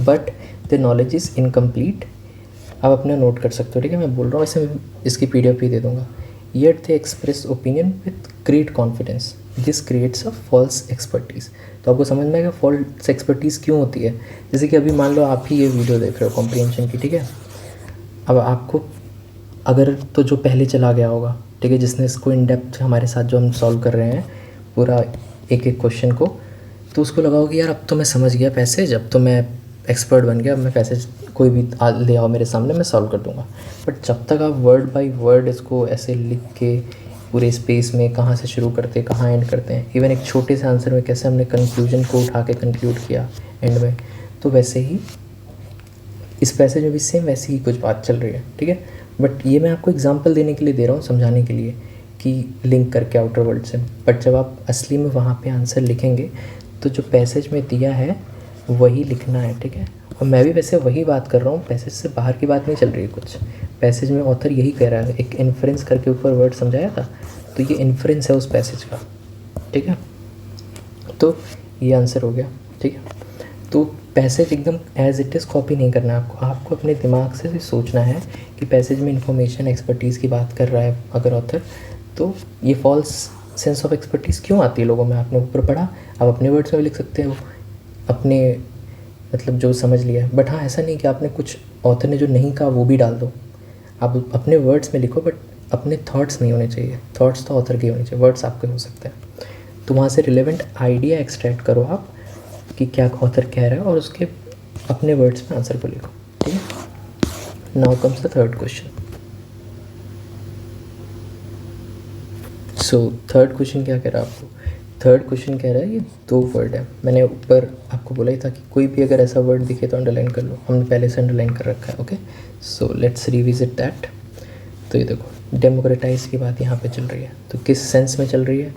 but the knowledge is incomplete. आप अपना नोट कर सकते हो, ठीक है, मैं बोल रहा हूँ ऐसे, मैं इसकी PDF भी दे दूँगा। Yet they express opinion with great confidence, this creates a false expertise. तो आपको समझ में आएगा फॉल्स एक्सपर्टीज़ क्यों होती है। जैसे कि अभी मान लो आप ही ये वीडियो देख रहे हो कॉम्प्रीहेंशन की, ठीक है। अब आपको अगर तो जो पहले चला गया होगा, ठीक है, जिसने इसको इन डेप्थ हमारे साथ जो हम सॉल्व कर रहे हैं पूरा एक एक क्वेश्चन को, तो उसको लगा होगा कि यार अब तो मैं समझ गया पैसेज, अब तो मैं एक्सपर्ट बन गया, अब मैं पैसेज कोई भी ले आओ मेरे सामने मैं सॉल्व कर दूंगा। बट जब तक आप वर्ड बाय वर्ड इसको ऐसे लिख के पूरे स्पेस में कहाँ से शुरू करते हैं कहाँ एंड करते हैं, इवन एक छोटे से आंसर में कैसे हमने कंक्लूजन को उठा के कंक्लूड किया एंड में, तो वैसे ही इस पैसेज में भी सेम वैसी ही कुछ बात चल रही है, ठीक है। बट ये मैं आपको एग्जांपल देने के लिए दे रहा हूँ, समझाने के लिए कि लिंक करके आउटर वर्ल्ड से। बट जब आप असली में वहाँ पे आंसर लिखेंगे तो जो पैसेज में दिया है वही लिखना है, ठीक है। और मैं भी वैसे वही बात कर रहा हूँ, पैसेज से बाहर की बात नहीं चल रही है कुछ। पैसेज में ऑथर यही कह रहा है, एक इन्फ्रेंस करके ऊपर वर्ड समझाया था, तो ये इन्फ्रेंस है उस पैसेज का, ठीक है। तो ये आंसर हो गया, ठीक है। तो पैसेज एकदम एज इट इज़ कॉपी नहीं करना है आपको अपने दिमाग से सोचना है कि पैसेज में इंफॉर्मेशन एक्सपर्टीज़ की बात कर रहा है अगर ऑथर, तो ये फॉल्स सेंस ऑफ एक्सपर्टीज़ क्यों आती है लोगों में, आपने ऊपर पढ़ा, आप अपने वर्ड्स में भी लिख सकते हो अपने मतलब जो समझ लिया है। बट हाँ, ऐसा नहीं कि आपने कुछ ऑथर ने जो नहीं कहा वो भी डाल दो, आप अपने वर्ड्स में लिखो, बट अपने थॉट्स नहीं होने चाहिए। थॉट्स तो ऑथर के होने चाहिए, वर्ड्स आपके हो सकते हैं। तो वहाँ से रिलेवेंट आइडिया एक्सट्रैक्ट करो आप कि क्या ऑथर कह रहा है और उसके अपने वर्ड्स में आंसर को लिखो, ठीक है। Now comes the third question. So third question क्या कह रहा है आपको? थर्ड क्वेश्चन कह रहा है ये 2 वर्ड है, मैंने ऊपर आपको बोला ही था कि कोई भी अगर ऐसा वर्ड दिखे तो अंडरलाइन कर लो, हमने पहले से अंडरलाइन कर रखा है, okay. So let's revisit that. तो ये देखो डेमोक्रेटाइज की बात यहाँ पे चल रही है, तो किस सेंस में चल रही है?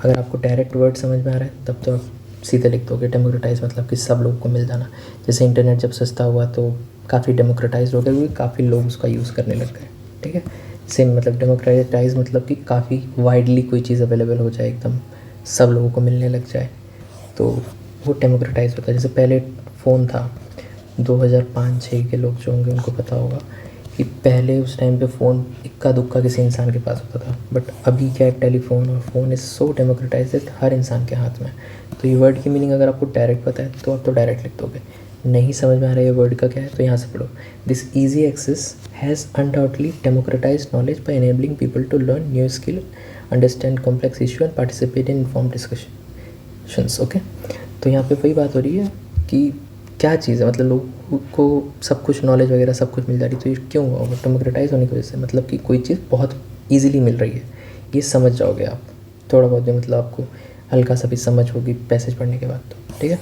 अगर आपको डायरेक्ट वर्ड समझ में आ रहा है तब तो आप सीधे लिख दोगे डेमोक्रेटाइज मतलब कि सब लोगों को मिल जाना। जैसे इंटरनेट जब सस्ता हुआ तो काफ़ी डेमोक्रेटाइज हो गया, क्योंकि काफ़ी लोग उसका यूज़ करने लग गए, ठीक है। सेम मतलब डेमोक्रेटाइज मतलब कि काफ़ी वाइडली कोई चीज़ अवेलेबल हो जाए, एकदम सब लोगों को मिलने लग जाए, तो वो डेमोक्रेटाइज होता है। जैसे पहले फ़ोन था, 2005-6 के लोग जो होंगे उनको पता होगा कि पहले उस टाइम पे फ़ोन इक्का दुक्का किसी इंसान के पास होता था। बट अभी क्या है, टेलीफोन और फ़ोन इज़ सो डेमोक्रेटाइज्ड हर इंसान के हाथ में। तो ये वर्ड की मीनिंग अगर आपको डायरेक्ट पता है तो आप तो डायरेक्ट लिख दोगे, नहीं समझ में आ रहा है ये वर्ड का क्या है तो यहाँ से पढ़ो। This easy access has undoubtedly democratise knowledge by enabling people to learn new skill, understand complex issue and participate in inform discussions, okay. तो यहाँ पे वही बात हो रही है कि क्या चीज़ है, मतलब लोगों को सब कुछ नॉलेज वगैरह सब कुछ मिल जा रही, तो ये क्यों हुआ? डेमोक्रेटाइज होने की वजह से, मतलब कि कोई चीज़ बहुत ईजीली मिल रही है, ये समझ जाओगे आप थोड़ा बहुत भी। मतलब आपको हल्का सा भी समझ होगी पैसेज पढ़ने के बाद तो, ठीक है।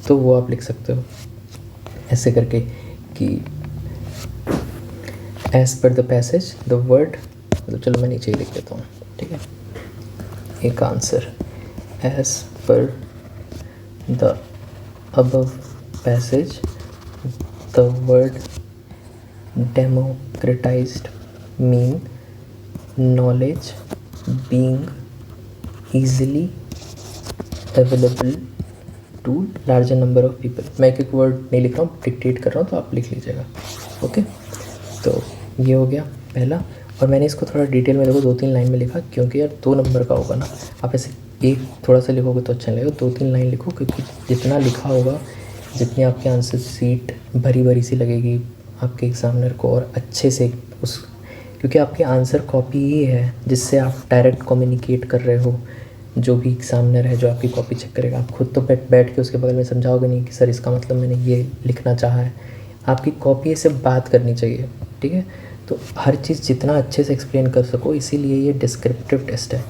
तो वो आप लिख सकते हो ऐसे करके कि as per the passage the word, मतलब चलो मैं नीचे ही लिख देता हूँ, ठीक है। एक answer as per the above passage the word democratized mean knowledge being easily available to larger number of people। मैं एक एक वर्ड नहीं लिख रहा हूँ, डिक्टेट कर रहा हूँ, तो आप लिख लीजिएगा, ओके। तो ये हो गया पहला। और मैंने इसको थोड़ा डिटेल में देखो 2-3 लाइन में लिखा, क्योंकि यार 2 नंबर का होगा ना, आप ऐसे एक थोड़ा सा लिखोगे तो अच्छा नहीं लगेगा, 2-3 लाइन लिखो, क्योंकि जितना लिखा होगा, जितनी आपके आंसर सीट भरी भरी सी लगेगी आपके एग्ज़ामिनर को, और अच्छे से उस, क्योंकि आपकी आंसर कॉपी ही है जिससे आप डायरेक्ट कम्युनिकेट कर रहे हो। जो भी एग्ज़ामिनर है जो आपकी कॉपी चेक करेगा, आप खुद तो बैठ के उसके बगल में समझाओगे नहीं कि सर इसका मतलब मैंने ये लिखना चाहा है। आपकी कॉपी से बात करनी चाहिए, ठीक है। तो हर चीज़ जितना अच्छे से एक्सप्लेन कर सको, इसीलिए ये डिस्क्रिप्टिव टेस्ट है,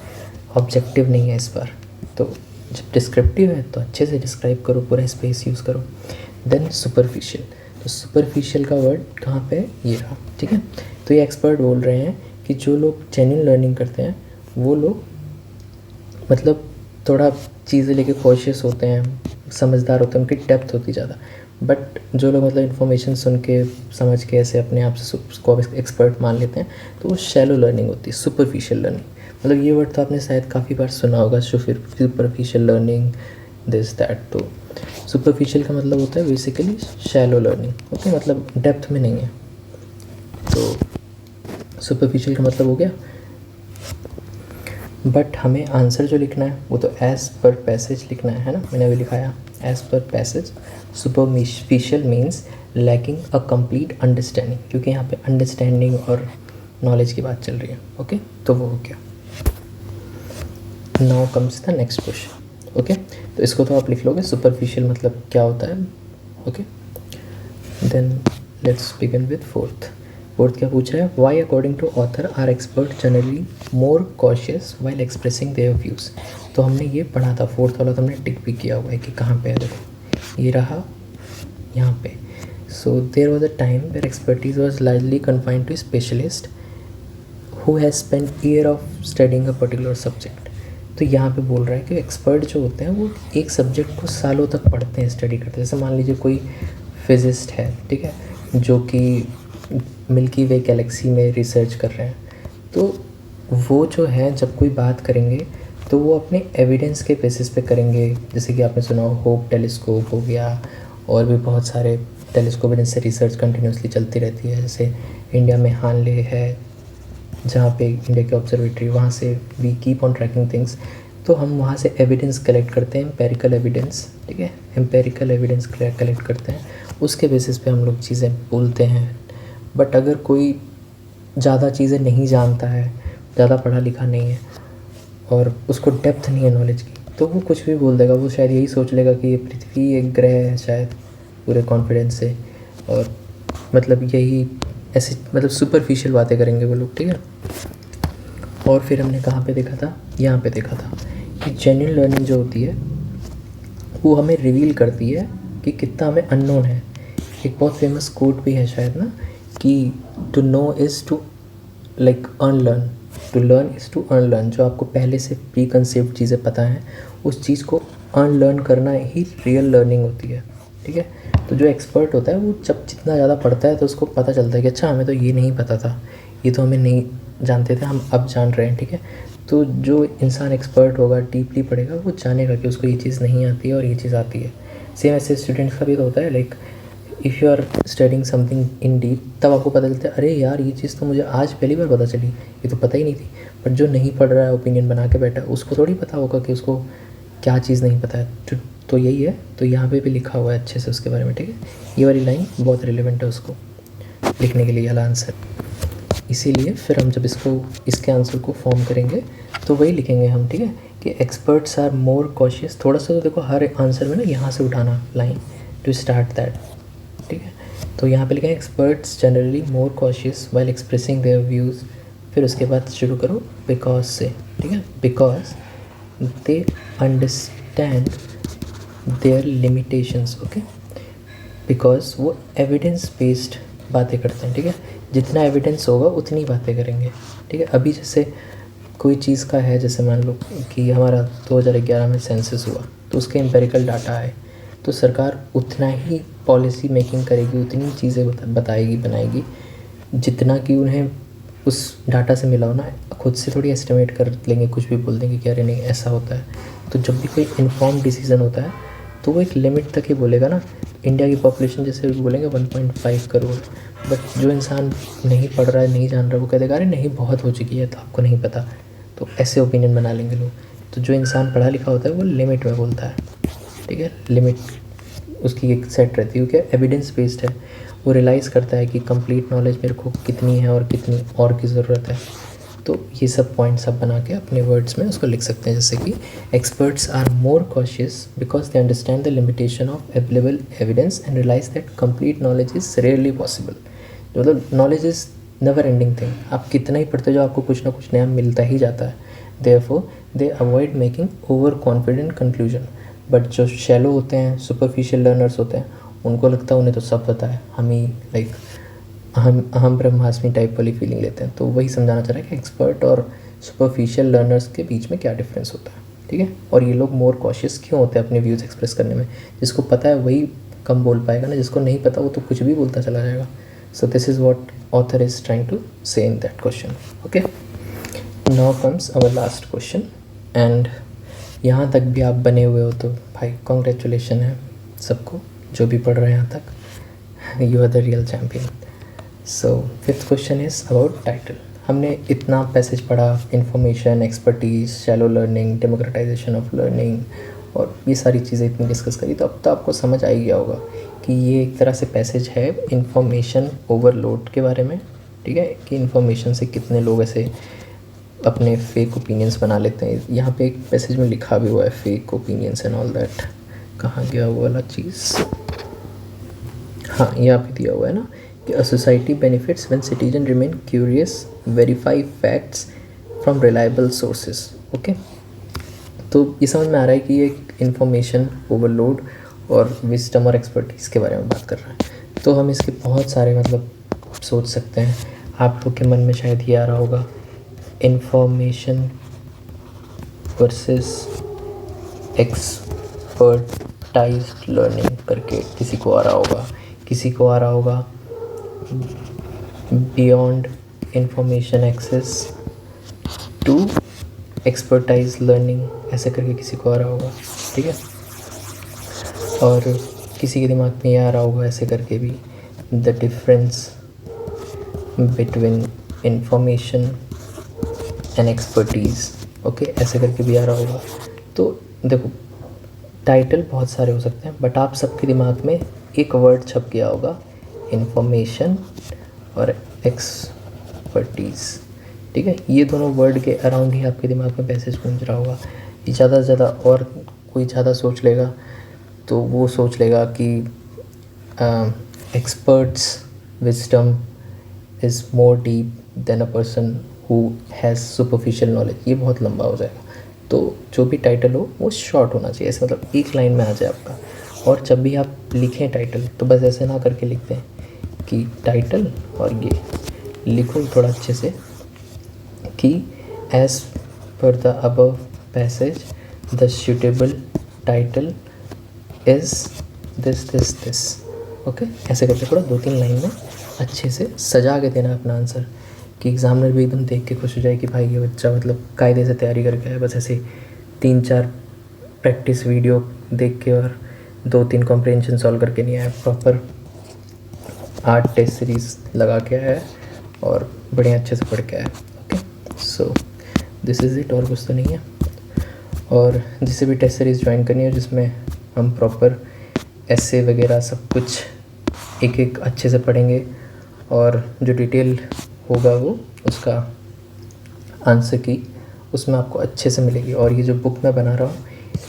ऑब्जेक्टिव नहीं है इस बार। तो जब डिस्क्रिप्टिव है तो अच्छे से डिस्क्राइब करो, पूरा स्पेस यूज़ करो। देन सुपरफिशियल, तो सुपरफिशियल का वर्ड कहाँ पे है, ये रहा, ठीक है। तो ये एक्सपर्ट बोल रहे हैं कि जो लोग जेन्युइन लर्निंग करते हैं वो लोग मतलब थोड़ा चीज़ें लेके कॉशियस होते हैं, समझदार होते हैं, उनकी डेप्थ होती ज़्यादा। बट जो लोग मतलब इन्फॉर्मेशन सुन के समझ के ऐसे अपने आप से उसको एक्सपर्ट मान लेते हैं, तो वो शैलो लर्निंग होती है, सुपरफिशियल लर्निंग। मतलब ये वर्ड तो आपने शायद काफ़ी बार सुना होगा, सुपरफिशियल लर्निंग, दिस दैट। तो सुपरफिशियल का मतलब होता है बेसिकली शैलो लर्निंग, ओके, मतलब डेप्थ में नहीं है। तो सुपरफिशियल का मतलब हो गया। बट हमें आंसर जो लिखना है वो तो एज पर पैसेज लिखना है ना, मैंने अभी लिखाया as per passage. Superficial means lacking a complete understanding, क्योंकि यहाँ पे अंडरस्टैंडिंग और नॉलेज की बात चल रही है, ओके। तो वो हो गया। Now comes the next question, okay. तो इसको तो आप लिख लोगे, सुपरफिशियल मतलब क्या होता है, okay. Then let's begin with fourth क्या पूछा है, why according to author are expert generally more cautious while expressing their views. तो हमने ये पढ़ा था, फोर्थ वाला तो हमने टिक भी किया हुआ है कि कहाँ पे है, देखो ये रहा यहाँ पे। So there was a time where expertise was largely confined to specialist who has spend year of studying a particular subject. तो यहाँ पे बोल रहा है कि एक्सपर्ट जो होते हैं वो एक सब्जेक्ट को सालों तक पढ़ते हैं, स्टडी करते हैं। जैसे मान लीजिए कोई फिजिस्ट है, ठीक है, जो कि मिल्की वे गैलेक्सी में रिसर्च कर रहे हैं, तो वो जो है जब कोई बात करेंगे तो वो अपने एविडेंस के बेसिस पे करेंगे। जैसे कि आपने सुना हो होप टेलीस्कोप हो गया, और भी बहुत सारे टेलीस्कोप है जिनसे रिसर्च कंटिन्यूसली चलती रहती है। जैसे इंडिया में हानले है, जहाँ पे इंडिया की ऑब्जर्वेटरी, वहाँ से we keep on tracking things. तो हम वहाँ से एविडेंस कलेक्ट करते हैं, एम्पेरिकल एविडेंस, ठीक है, एम्पेरिकल एविडेंस कलेक्ट करते हैं, उसके बेसिस पे हम लोग चीज़ें बोलते हैं। बट अगर कोई ज़्यादा चीज़ें नहीं जानता है, ज़्यादा पढ़ा लिखा नहीं है, और उसको डेप्थ नहीं है नॉलेज की, तो वो कुछ भी बोल देगा। वो शायद यही सोच लेगा कि ये पृथ्वी एक ग्रह है शायद, पूरे कॉन्फिडेंस से, और मतलब यही ऐसे मतलब सुपरफिशियल बातें करेंगे वो लोग, ठीक है। और फिर हमने कहाँ पे देखा था, यहाँ पे देखा था कि जेन्युइन लर्निंग जो होती है वो हमें रिवील करती है कि कितना हमें अननोन है। एक बहुत फेमस कोट भी है शायद ना, कि to know is to like unlearn, to learn is to unlearn. जो आपको पहले से प्री कंसेप्ट चीज़ें पता हैं, उस चीज़ को अनलर्न करना ही रियल लर्निंग होती है, ठीक है। तो जो एक्सपर्ट होता है वो जब जितना ज़्यादा पढ़ता है तो उसको पता चलता है कि अच्छा हमें तो ये नहीं पता था, ये तो हमें नहीं जानते थे, हम अब जान रहे हैं, ठीक है। तो जो इंसान एक्सपर्ट होगा, डीपली पढ़ेगा, वो जानेगा कि उसको ये चीज़ नहीं आती है और ये चीज़ आती है। सेम ऐसे स्टूडेंट्स का भी तो होता है, like if you are studying something in deep, तब आपको पता चलता है अरे यार ये चीज़ तो मुझे आज पहली बार पता चली, ये तो पता ही नहीं थी। बट जो नहीं पढ़ रहा है, ओपिनियन बना के बैठा, उसको थोड़ी पता होगा कि उसको क्या चीज़ नहीं पता है। तो यही है, तो यहाँ पे भी लिखा हुआ है अच्छे से उसके बारे में, ठीक है। ये वाली लाइन बहुत रिलेवेंट है उसको लिखने के लिए वाला आंसर। इसीलिए फिर हम जब इसके आंसर को फॉर्म करेंगे तो वही लिखेंगे हम, ठीक है, कि एक्सपर्ट्स आर मोर कॉशियस। थोड़ा सा तो देखो हर आंसर में ना यहाँ से उठाना लाइन टू स्टार्ट दैट, ठीक है। तो यहाँ पे लिखेंगे experts generally more cautious while expressing their views, फिर उसके बाद शुरू करो बिकॉज से, ठीक है। Because they understand their limitations, okay, because वो एविडेंस बेस्ड बातें करते हैं, ठीक है। जितना एविडेंस होगा उतनी बातें करेंगे, ठीक है। अभी जैसे कोई चीज़ का है, जैसे मान लो कि हमारा 2011 में सेंसस हुआ, तो उसके एम्पेरिकल डाटा है, तो सरकार उतना ही पॉलिसी मेकिंग करेगी, उतनी चीज़ें बताएगी, बनाएगी, जितना कि उन्हें उस डाटा से मिला हो ना। खुद से थोड़ी एस्टिमेट कर लेंगे, कुछ भी बोल देंगे कि अरे नहीं ऐसा होता है। तो जब भी कोई इन्फॉर्म डिसीज़न होता है तो वो एक लिमिट तक ही बोलेगा ना। इंडिया की पॉपुलेशन जैसे बोलेंगे 1.5 करोड़, बट जो इंसान नहीं पढ़ रहा है, नहीं जान रहा, वो कह देगा अरे नहीं बहुत हो चुकी है, तो आपको नहीं पता। तो ऐसे ओपिनियन बना लेंगे लोग। तो जो इंसान पढ़ा लिखा होता है वो लिमिट में बोलता है, ठीक है। लिमिट उसकी एक सेट रहती है, क्योंकि एविडेंस बेस्ड है। वो रियलाइज़ करता है कि कंप्लीट नॉलेज मेरे को कितनी है और कितनी और की ज़रूरत है। तो ये सब पॉइंट्स आप बना के अपने वर्ड्स में उसको लिख सकते हैं, जैसे कि experts are more cautious because they understand the limitation of available evidence and realise that complete knowledge is rarely possible. मतलब knowledge is never ending thing, आप कितना ही पढ़ते जाओ आपको कुछ ना कुछ नया मिलता ही जाता है। Therefore they avoid making over confident conclusion. But जो शैलो होते हैं, सुपरफिशियल लर्नर्स होते हैं, उनको लगता है उन्हें तो सब पता है, हम ही लाइक अहम ब्रह्मास्मि टाइप वाली फीलिंग लेते हैं। तो वही समझाना चाह रहा है कि एक्सपर्ट और सुपरफिशियल लर्नर्स के बीच में क्या डिफरेंस होता है, ठीक है। और ये लोग मोर कॉशियस क्यों होते हैं अपने व्यूज़ एक्सप्रेस करने में। जिसको पता है वही कम बोल पाएगा ना, जिसको नहीं पता वो तो कुछ भी बोलता चला जाएगा। So this is what author is trying to say in that question, okay. Now comes our last question, and यहाँ तक भी आप बने हुए हो तो भाई कॉन्ग्रेचुलेशन है सबको जो भी पढ़ रहे हैं यहाँ तक, you are the real champion. So fifth question is about title. हमने इतना पैसेज पढ़ा, information, expertise, shallow learning, democratisation of learning, और ये सारी चीज़ें इतनी डिस्कस करी, तो अब तो आपको समझ आ ही गया होगा कि ये एक तरह से पैसेज है इंफॉर्मेशन ओवरलोड के बारे में, ठीक है। कि इंफॉर्मेशन से कितने लोग ऐसे अपने फेक ओपिनियंस बना लेते हैं। यहाँ पे एक पैसेज में लिखा भी हुआ है fake opinions and all that. कहाँ गया वो वाला चीज़? हाँ, यहाँ पे दिया हुआ है ना कि a society benefits when citizen remain curious, verify facts from reliable sources, okay. तो ये समझ में आ रहा है कि ये एक इंफॉर्मेशन ओवरलोड और विजडम और एक्सपर्टीज़ के बारे में बात कर रहा है। तो हम इसके बहुत सारे मतलब सोच सकते हैं। आप लोग के मन में शायद ये आ रहा होगा इंफॉर्मेशन वर्सेस एक्सपर्टाइज्ड लर्निंग करके किसी को आ रहा होगा, किसी को आ रहा होगा beyond information access to expertise learning, ऐसे करके किसी को आ रहा होगा, ठीक है। और किसी के दिमाग में ये आ रहा होगा ऐसे करके भी the difference between information and expertise, okay, ऐसे करके भी आ रहा होगा। तो देखो टाइटल बहुत सारे हो सकते हैं, बट आप सबके दिमाग में एक वर्ड छप गया होगा, इंफॉर्मेशन और एक्सपर्टीज़, ठीक है। ये दोनों वर्ड के अराउंड ही आपके दिमाग में पैसेज गूंज रहा होगा। ये ज़्यादा से ज़्यादा और कोई ज़्यादा सोच लेगा तो वो सोच लेगा कि experts wisdom is more deep than a person who has superficial knowledge. ये बहुत लंबा हो जाएगा। तो जो भी टाइटल हो वो शॉर्ट होना चाहिए, ऐसे मतलब एक लाइन में आ जाए आपका। और जब भी आप लिखें टाइटल तो बस ऐसे ना करके लिखते हैं कि टाइटल और ये लिखो थोड़ा अच्छे से कि as per the above passage the suitable title is this, okay. ऐसे करके थोड़ा 2-3 लाइन में अच्छे से सजा के देना अपना आंसर, कि एग्जामिनर भी एकदम देख के खुश हो जाए कि भाई ये बच्चा मतलब कायदे से तैयारी करके आया। बस ऐसे 3-4 प्रैक्टिस वीडियो देख के और 2-3 कॉम्प्रिहेंशन सॉल्व करके नहीं आया, प्रॉपर 8 टेस्ट सीरीज़ लगा के आया है और बढ़िया अच्छे से पढ़ के आया, okay. So this is it, और कुछ तो नहीं है। और जिसे भी टेस्ट सीरीज़ ज्वाइन करनी है जिसमें हम प्रॉपर एसे वगैरह सब कुछ एक एक अच्छे से पढ़ेंगे, और जो डिटेल होगा वो उसका आंसर की उसमें आपको अच्छे से मिलेगी। और ये जो बुक मैं बना रहा हूँ,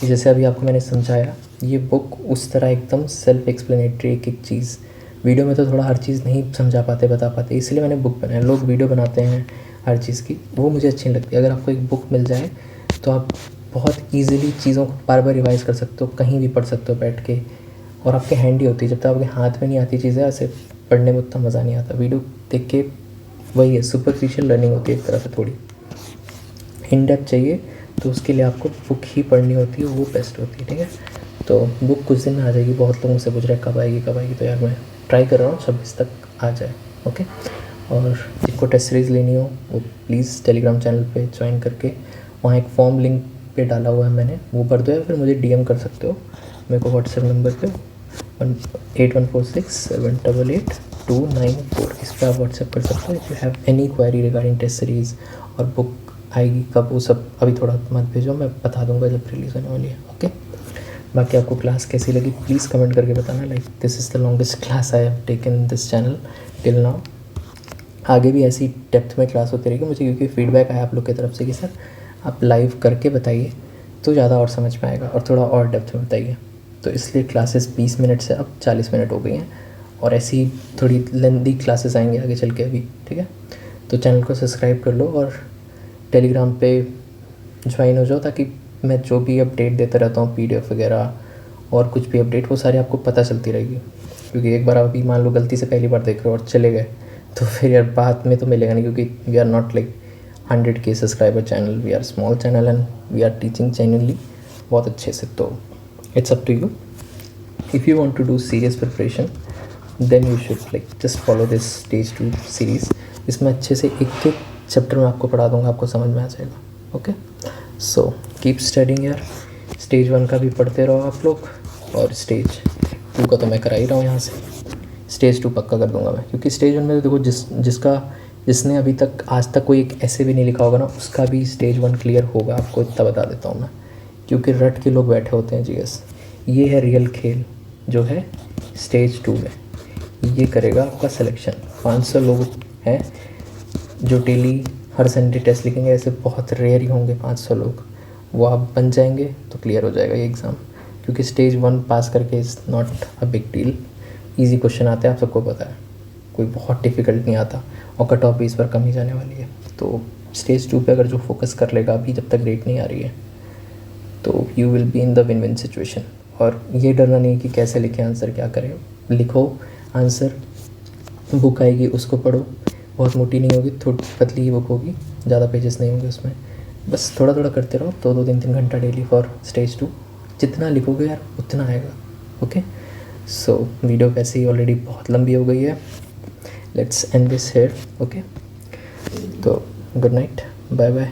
जैसे अभी आपको मैंने समझाया, ये बुक उस तरह एकदम सेल्फ एक्सप्लेनेटरी, एक एक चीज़। वीडियो में तो थोड़ा हर चीज़ नहीं समझा पाते, बता पाते, इसलिए मैंने बुक बनाया। लोग वीडियो बनाते हैं हर चीज़ की, वो मुझे अच्छी नहीं लगती। अगर आपको एक बुक मिल जाए तो आप बहुत ईजिली चीज़ों को बार बार रिवाइज़ कर सकते हो, कहीं भी पढ़ सकते हो बैठ के, और आपके हैंडी होती है। जब तक आपके हाथ में नहीं आती चीज़ें, ऐसे पढ़ने में उतना मज़ा नहीं आता। वीडियो देख के वही है, सुपरफिशियल लर्निंग होती है एक तरह से। थोड़ी इन डेप्थ चाहिए तो उसके लिए आपको बुक ही पढ़नी होती है, वो बेस्ट होती है, ठीक है। तो बुक कुछ दिन में आ जाएगी। बहुत लोग मुझसे पूछ रहे हैं कब आएगी कब आएगी, तो यार मैं ट्राई कर रहा हूँ 26 तक आ जाए, ओके। और जिसको टेस्ट सीरीज़ लेनी हो वो प्लीज़ टेलीग्राम चैनल पे ज्वाइन करके, वहाँ एक फॉर्म लिंक पे डाला हुआ है मैंने, वो भर दो, या फिर मुझे DM कर सकते हो मेरे को व्हाट्सएप नंबर पे 8146788294। इस पर आप व्हाट्सएप कर सकते हो if you have any query regarding test series. और बुक आएगी कब वो सब अभी थोड़ा मत भेजो, मैं बता दूंगा जब रिलीज़ होने वाली है, ओके। बाकी आपको क्लास कैसी लगी प्लीज़ कमेंट करके बताना। Like this is the longest class I have taken this channel till now. आगे भी ऐसी डेप्थ में क्लास होती रहेगी मुझे, क्योंकि फीडबैक आया आप लोग की तरफ से कि सर आप लाइव करके बताइए तो ज़्यादा और समझ में आएगा, और थोड़ा और डेप्थ में बताइए। तो इसलिए क्लासेस 20 मिनट से अब 40 मिनट हो गई हैं, और ऐसी थोड़ी लेंदी क्लासेस आएंगी आगे चल के अभी, ठीक है। तो चैनल को सब्सक्राइब कर लो और टेलीग्राम पे ज्वाइन हो जाओ, ताकि मैं जो भी अपडेट देता रहता हूँ PDF वगैरह और कुछ भी अपडेट, वो सारी आपको पता चलती रहेगी। क्योंकि एक बार अभी मान लो गलती से पहली बार देख रहे हो और चले गए, तो फिर यार बाद में तो मिलेगा नहीं, क्योंकि we are not like 100K subscriber channel, we are small channel and we are teaching genuinely बहुत अच्छे से। तो it's up to you, if you want to do serious preparation then you should like just follow this stage 2 series. इसमें अच्छे से एक एक चैप्टर में आपको पढ़ा दूँगा, आपको समझ में आ जाएगा, ओके। सो कीप स्टडिंग यार। स्टेज 1 का भी पढ़ते रहो आप लोग, और स्टेज 2 का तो मैं करा ही रहा हूँ यहाँ से। स्टेज 2 पक्का कर दूंगा मैं, क्योंकि स्टेज 1 में तो देखो जिसने अभी तक आज तक कोई एक ऐसे भी नहीं लिखा होगा ना, उसका भी स्टेज 1 क्लियर होगा, आपको इतना बता देता हूँ मैं। क्योंकि रट के लोग बैठे होते हैं GS। ये है रियल खेल जो है स्टेज 2 में, ये करेगा आपका सिलेक्शन। 500 लोग हैं जो डेली हर संडे टेस्ट लिखेंगे, ऐसे बहुत रेयर ही होंगे 500 लोग। वो आप बन जाएंगे तो क्लियर हो जाएगा ये एग्ज़ाम, क्योंकि स्टेज 1 पास करके is not a big deal. Easy question आते हैं, आप सबको पता है, कोई बहुत डिफ़िकल्ट नहीं आता, और कट ऑफ भी इस बार कम ही जाने वाली है। तो स्टेज 2 पे अगर जो फोकस कर लेगा अभी जब तक रेट नहीं आ रही है, तो you will be in the win win situation. और ये डरना नहीं कि कैसे लिखें आंसर, क्या करें, लिखो आंसर, बुक आएगी उसको पढ़ो। बहुत मोटी नहीं होगी, थोड़ी पतली ही बुक होगी, ज़्यादा पेजेस नहीं होंगे उसमें। बस थोड़ा थोड़ा करते रहो, 2-2 3-3 घंटा डेली फॉर स्टेज 2। जितना लिखोगे यार उतना आएगा, ओके। सो वीडियो वैसे ही ऑलरेडी बहुत लंबी हो गई है, let's end this here, okay. तो गुड नाइट, बाय बाय।